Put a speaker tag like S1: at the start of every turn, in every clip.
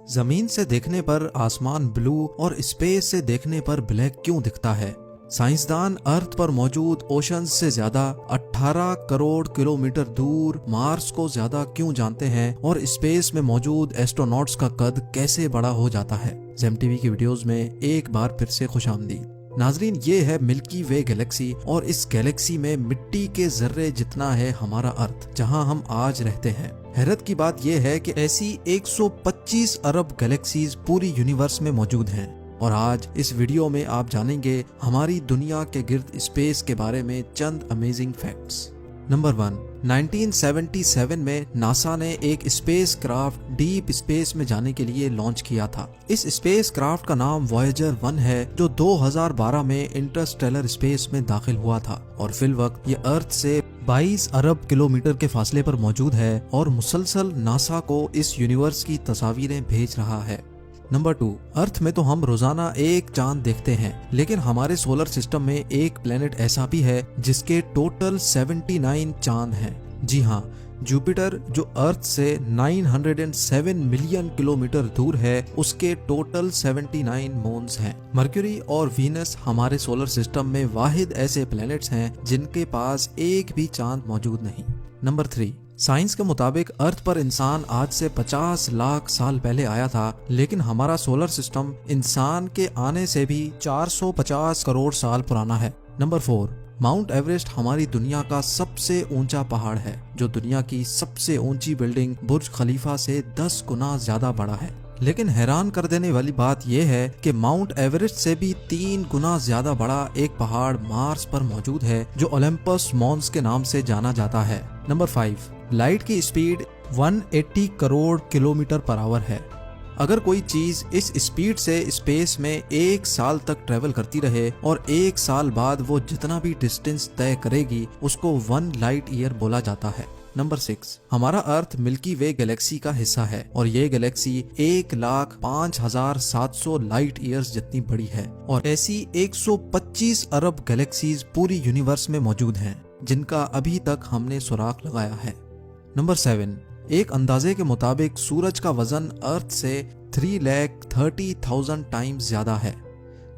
S1: जमीन से देखने पर आसमान ब्लू और स्पेस से देखने पर ब्लैक क्यों दिखता है? साइंसदान अर्थ पर मौजूद ओशंस से ज्यादा 18 करोड़ किलोमीटर दूर मार्स को ज्यादा क्यों जानते हैं और स्पेस में मौजूद एस्ट्रोनॉट्स का कद कैसे बड़ा हो जाता है? जेम टीवी की वीडियोस में एक बार फिर से खुशामदीद। नाजरीन, ये है मिल्की वे गैलेक्सी और इस गैलेक्सी में मिट्टी के जर्रे जितना है हमारा अर्थ, जहां हम आज रहते हैं। हैरत की बात यह है कि ऐसी 125 अरब गैलेक्सीज पूरी यूनिवर्स में मौजूद हैं और आज इस वीडियो में आप जानेंगे हमारी दुनिया के गिर्द स्पेस के बारे में चंद अमेजिंग फैक्ट्स। नंबर 1, 1977 में नासा ने एक स्पेस क्राफ्ट डीप स्पेस में जाने के लिए लॉन्च किया था। इस स्पेस क्राफ्ट का नाम वॉयेजर 1 है, जो 2012 में इंटरस्टेलर स्पेस में दाखिल हुआ था और फिल वक्त ये अर्थ से 22 अरब किलोमीटर के फासले पर मौजूद है और मुसलसल नासा को इस यूनिवर्स की तस्वीरें भेज रहा है। नंबर 2, अर्थ में तो हम रोजाना एक चांद देखते हैं, लेकिन हमारे सोलर सिस्टम में एक प्लेनेट ऐसा भी है जिसके टोटल 79 चांद हैं। जी हाँ, जुपिटर जो अर्थ से 907 मिलियन किलोमीटर दूर है, उसके टोटल 79 मून्स हैं। मर्क्यूरी और वीनस हमारे सोलर सिस्टम में वाहिद ऐसे प्लैनेट्स हैं जिनके पास एक भी चांद मौजूद नहीं। नंबर 3, साइंस के मुताबिक अर्थ पर इंसान आज से 50 लाख साल पहले आया था, लेकिन हमारा सोलर सिस्टम इंसान के आने से भी 450 करोड़ साल पुराना है। नंबर 4, माउंट एवरेस्ट हमारी दुनिया का सबसे ऊंचा पहाड़ है, जो दुनिया की सबसे ऊंची बिल्डिंग बुर्ज खलीफा से 10 गुना ज्यादा बड़ा है। लेकिन हैरान कर देने वाली बात यह है कि माउंट एवरेस्ट से भी 3 गुना ज्यादा बड़ा एक पहाड़ मार्स पर मौजूद है, जो ओलंपस मॉन्स के नाम से जाना जाता है। नंबर 5, लाइट की speed 180 crore kilometre per hour है। अगर कोई चीज इस स्पीड से स्पेस में 1 साल तक ट्रेवल करती रहे और 1 साल बाद वो जितना भी डिस्टेंस तय करेगी, उसको 1 लाइट ईयर बोला जाता है। नंबर 6, हमारा अर्थ मिल्की वे गैलेक्सी का हिस्सा है और ये गैलेक्सी 1,05,700 लाइट ईयर्स जितनी बड़ी है और ऐसी 125 अरब गैलेक्सीज पूरी यूनिवर्स में मौजूद हैं, जिनका अभी तक हमने सुराग लगाया है। नंबर 7, एक अंदाजे के मुताबिक सूरज का वजन अर्थ से 3,30,000 टाइम्स ज्यादा है।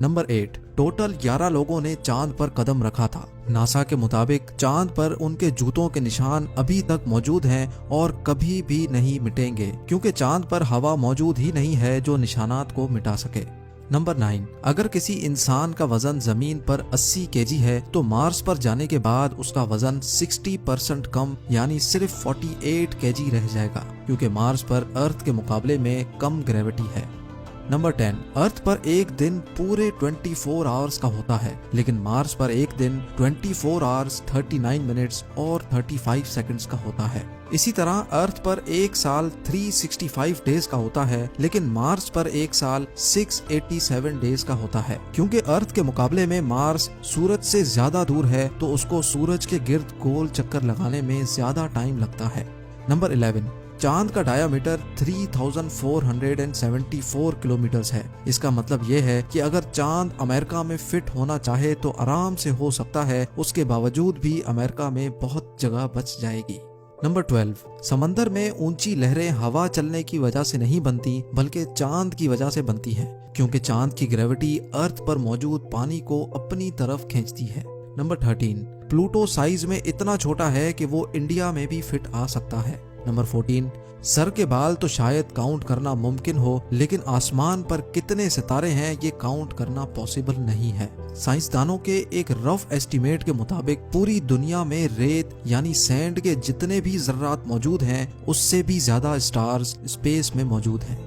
S1: नंबर 8, टोटल 11 लोगों ने चांद पर कदम रखा था। नासा के मुताबिक चांद पर उनके जूतों के निशान अभी तक मौजूद हैं और कभी भी नहीं मिटेंगे, क्योंकि चांद पर हवा मौजूद ही नहीं है जो निशानात को मिटा सके। नंबर 9, अगर किसी इंसान का वजन जमीन पर 80 केजी है तो मार्स पर जाने के बाद उसका वजन 60% कम यानी सिर्फ 48 केजी रह जाएगा, क्योंकि मार्स पर अर्थ के मुकाबले में कम ग्रेविटी है। नंबर 10, अर्थ पर एक दिन पूरे 24 आवर्स का होता है, लेकिन मार्स पर एक दिन 24 आवर्स 39 मिनट्स और 35 सेकंड्स का होता है। इसी तरह अर्थ पर एक साल 365 डेज का होता है, लेकिन मार्स पर एक साल 687 डेज का होता है। क्योंकि अर्थ के मुकाबले में मार्स सूरज से ज्यादा दूर है, तो उसको सूरज के गिर्द गोल चक्कर लगाने में ज्यादा टाइम लगता है। नंबर 11, चांद का डायामीटर 3,474 किलोमीटर्स है। इसका मतलब यह है कि अगर चांद अमेरिका में फिट होना चाहे तो आराम से हो सकता है, उसके बावजूद भी अमेरिका में बहुत जगह बच जाएगी। नंबर 12, समंदर में ऊंची लहरें हवा चलने की वजह से नहीं बनती, बल्कि चांद की वजह से बनती हैं, क्योंकि चांद की ग्रेविटी अर्थ पर मौजूद पानी को अपनी तरफ खींचती है। नंबर 13, प्लूटो साइज में इतना छोटा है कि वो इंडिया में भी फिट आ सकता है। नंबर 14, सर के बाल तो शायद काउंट करना मुमकिन हो, लेकिन आसमान पर कितने सितारे हैं ये काउंट करना पॉसिबल नहीं है। साइंसदानों के एक रफ एस्टीमेट के मुताबिक पूरी दुनिया में रेत यानी सैंड के जितने भी जर्रात मौजूद हैं, उससे भी ज्यादा स्टार्स स्पेस में मौजूद हैं।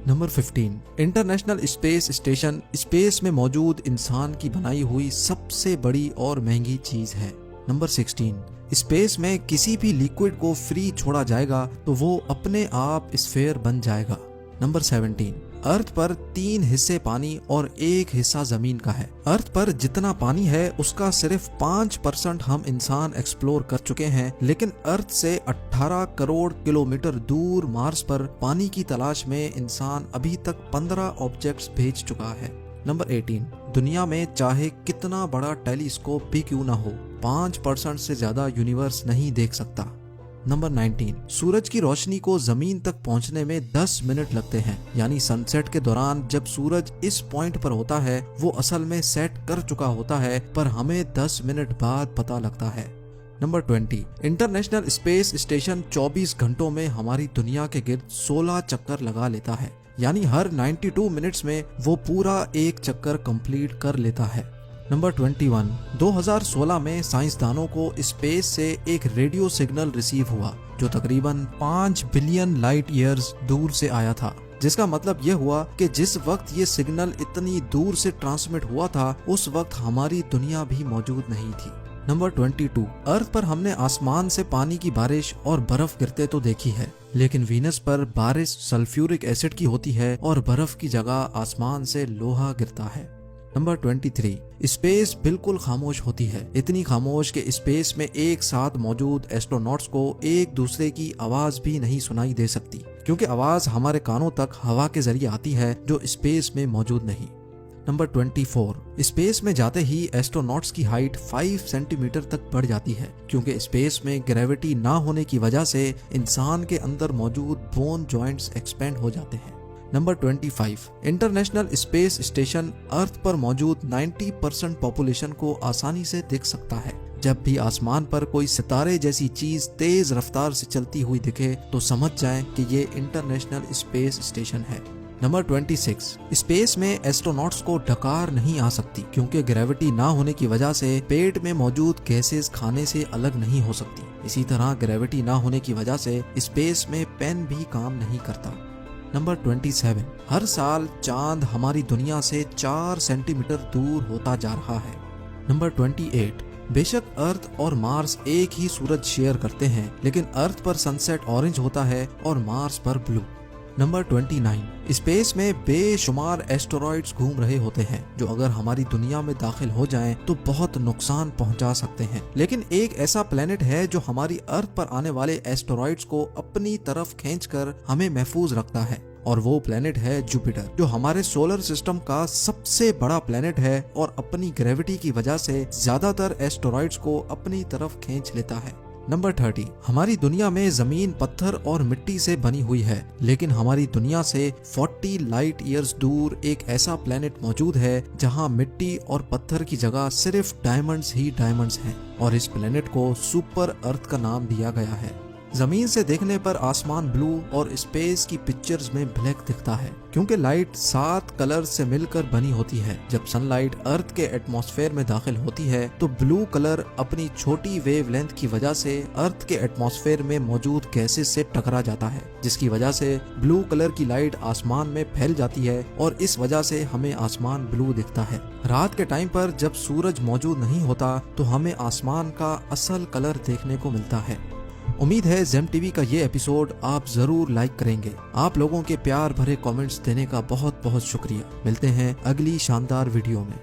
S1: Number 15, international space station space में मौजूद इंसान की बनाई हुई सबसे बड़ी और महंगी चीज है। नंबर 16, स्पेस में किसी भी लिक्विड को फ्री छोड़ा जाएगा तो वो अपने आप स्फेयर बन जाएगा। नंबर 17, अर्थ पर 3 हिस्से पानी और 1 हिस्सा जमीन का है। अर्थ पर जितना पानी है उसका सिर्फ 5% हम इंसान एक्सप्लोर कर चुके हैं, लेकिन अर्थ से 18 करोड़ किलोमीटर दूर मार्स पर पानी की तलाश में इंसान अभी तक 15 ऑब्जेक्ट्स भेज चुका है। नंबर 18, दुनिया में चाहे कितना बड़ा टेलीस्कोप भी क्यों ना हो, 5% से ज्यादा यूनिवर्स नहीं देख सकता। नंबर 19, सूरज की रोशनी को जमीन तक पहुंचने में 10 मिनट लगते हैं, यानी सनसेट के दौरान जब सूरज इस पॉइंट पर होता है वो असल में सेट कर चुका होता है, पर हमें 10 मिनट बाद पता लगता है। नंबर 20, इंटरनेशनल स्पेस स्टेशन 24 घंटों में हमारी दुनिया के गिर्द 16 चक्कर लगा लेता है, यानी हर 92 मिनट्स में वो पूरा एक चक्कर कंप्लीट कर लेता है। नंबर 21, 2016 में साइंसदानों को स्पेस से एक रेडियो सिग्नल रिसीव हुआ जो तकरीबन 5 बिलियन लाइट ईयर्स दूर से आया था, जिसका मतलब ये हुआ कि जिस वक्त ये सिग्नल इतनी दूर से ट्रांसमिट हुआ था उस वक्त हमारी दुनिया भी मौजूद नहीं थी। नंबर 22, अर्थ पर हमने आसमान से पानी की बारिश और बर्फ गिरते तो देखी है, लेकिन वीनस पर बारिश सल्फ्यूरिक एसिड की होती है और बर्फ की जगह आसमान से लोहा गिरता है। नंबर 23, स्पेस बिल्कुल खामोश होती है, इतनी खामोश कि स्पेस में एक साथ मौजूद एस्ट्रोनॉट्स को एक दूसरे की आवाज भी नहीं सुनाई दे सकती, क्योंकि आवाज हमारे कानों तक हवा के जरिए आती है जो स्पेस में मौजूद नहीं। नंबर 24, स्पेस में जाते ही एस्ट्रोनॉट्स की हाइट 5 सेंटीमीटर तक बढ़ जाती है, क्योंकि स्पेस में ग्रेविटी ना होने की वजह से इंसान के अंदर मौजूद बोन जॉइंट्स एक्सपेंड हो जाते हैं। नंबर 25, इंटरनेशनल स्पेस स्टेशन अर्थ पर मौजूद 90% पॉपुलेशन को आसानी से देख सकता है। जब भी आसमान पर कोई सितारे जैसी चीज तेज रफ्तार से चलती हुई दिखे तो समझ जाएं कि ये इंटरनेशनल स्पेस स्टेशन है। नंबर 26, स्पेस में एस्ट्रोनॉट्स को डकार नहीं आ सकती, क्योंकि ग्रेविटी ना होने की वजह से पेट में मौजूद गैसेस खाने से अलग नहीं हो सकती। इसी तरह ग्रेविटी ना होने की वजह से स्पेस में पेन भी काम नहीं करता। नंबर 27, हर साल चांद हमारी दुनिया से 4 सेंटीमीटर दूर होता जा रहा है। नंबर 28, बेशक अर्थ और मार्स एक ही सूरज शेयर करते हैं, लेकिन अर्थ पर सनसेट ऑरेंज होता है और मार्स पर ब्लू। नंबर 29, स्पेस में बेशुमार एस्टेरॉइड्स घूम रहे होते हैं जो अगर हमारी दुनिया में दाखिल हो जाएं तो बहुत नुकसान पहुंचा सकते हैं, लेकिन एक ऐसा प्लेनेट है जो हमारी अर्थ पर आने वाले एस्टेरॉइड्स को अपनी तरफ खींचकर हमें महफूज रखता है, और वो प्लेनेट है जुपिटर, जो हमारे सोलर सिस्टम का सबसे बड़ा प्लेनेट है और अपनी ग्रेविटी की वजह से ज्यादातर एस्टेरॉइड्स को अपनी तरफ खींच लेता है। नंबर 30, हमारी दुनिया में जमीन पत्थर और मिट्टी से बनी हुई है, लेकिन हमारी दुनिया से 40 लाइट ईयर्स दूर एक ऐसा प्लेनेट मौजूद है जहां मिट्टी और पत्थर की जगह सिर्फ डायमंड्स ही डायमंड्स हैं, और इस प्लेनेट को सुपर अर्थ का नाम दिया गया है। जमीन से देखने पर आसमान ब्लू और स्पेस की पिक्चर्स में ब्लैक दिखता है, क्योंकि लाइट 7 कलर से मिलकर बनी होती है। जब सनलाइट अर्थ के एटमॉस्फेयर में दाखिल होती है तो ब्लू कलर अपनी छोटी वेवलेंथ की वजह से अर्थ के एटमॉस्फेयर में मौजूद गैसेस से टकरा जाता है, जिसकी वजह से ब्लू कलर की लाइट आसमान में फैल जाती है और इस वजह से हमें आसमान ब्लू दिखता है। रात के टाइम पर जब सूरज मौजूद नहीं होता तो हमें आसमान का असल कलर देखने को मिलता है। उम्मीद है जेम टीवी का ये एपिसोड आप जरूर लाइक करेंगे। आप लोगों के प्यार भरे कमेंट्स देने का बहुत बहुत शुक्रिया। मिलते हैं अगली शानदार वीडियो में।